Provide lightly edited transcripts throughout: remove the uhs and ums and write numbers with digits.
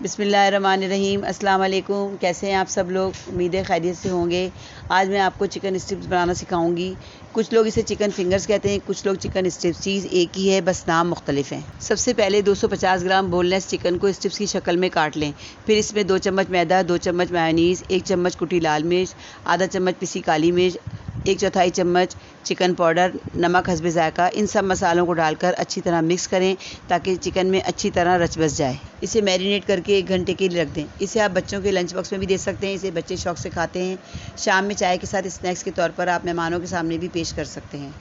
बिस्मिल्लाहिर्रहमानिर्रहीम। अस्सलाम वालेकुम। कैसे हैं आप सब लोग? उम्मीद है खैरियत से होंगे। आज मैं आपको चिकन स्ट्रिप्स बनाना सिखाऊंगी। कुछ लोग इसे चिकन फिंगर्स कहते हैं, कुछ लोग चिकन स्ट्रिप्स। चीज़ एक ही है, बस नाम मुख्तलिफ हैं। सबसे पहले 250 ग्राम बोनलेस चिकन को स्ट्रिप्स की शक्ल में काट लें। फिर इसमें 2 चम्मच मैदा, 2 चम्मच मेयोनीज़, 1 चम्मच कुटी लाल मिर्च, आधा चम्मच पिसी काली मिर्च, 1/4 चम्मच चिकन पाउडर, नमक हस्बे ज़ायक़ा, इन सब मसालों को डालकर अच्छी तरह मिक्स करें ताकि चिकन में अच्छी तरह रच बस जाए। इसे मैरिनेट करके 1 घंटे के लिए रख दें। इसे आप बच्चों के लंच बॉक्स में भी दे सकते हैं। इसे बच्चे शौक से खाते हैं। शाम में चाय के साथ स्नैक्स के तौर पर आप मेहमानों के सामने भी पेश कर सकते हैं।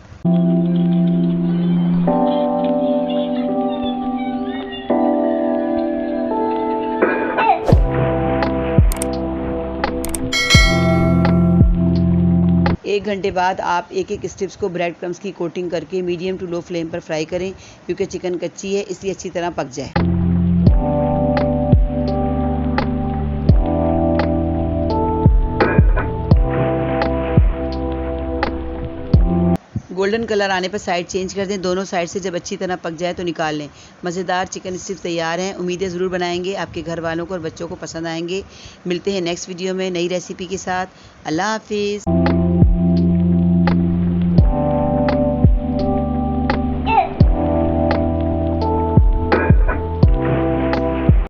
एक घंटे बाद आप एक एक स्ट्रिप्स को ब्रेड क्रम्स की कोटिंग करके मीडियम टू लो फ्लेम पर फ्राई करें, क्योंकि चिकन कच्ची है इसलिए अच्छी तरह पक जाए। गोल्डन कलर आने पर साइड चेंज कर दें। दोनों साइड से जब अच्छी तरह पक जाए तो निकाल लें। मज़ेदार चिकन स्ट्रिप्स तैयार हैं। उम्मीदें ज़रूर बनाएंगे, आपके घर वालों को और बच्चों को पसंद आएंगे। मिलते हैं नेक्स्ट वीडियो में नई रेसिपी के साथ। अल्लाह हाफिज़।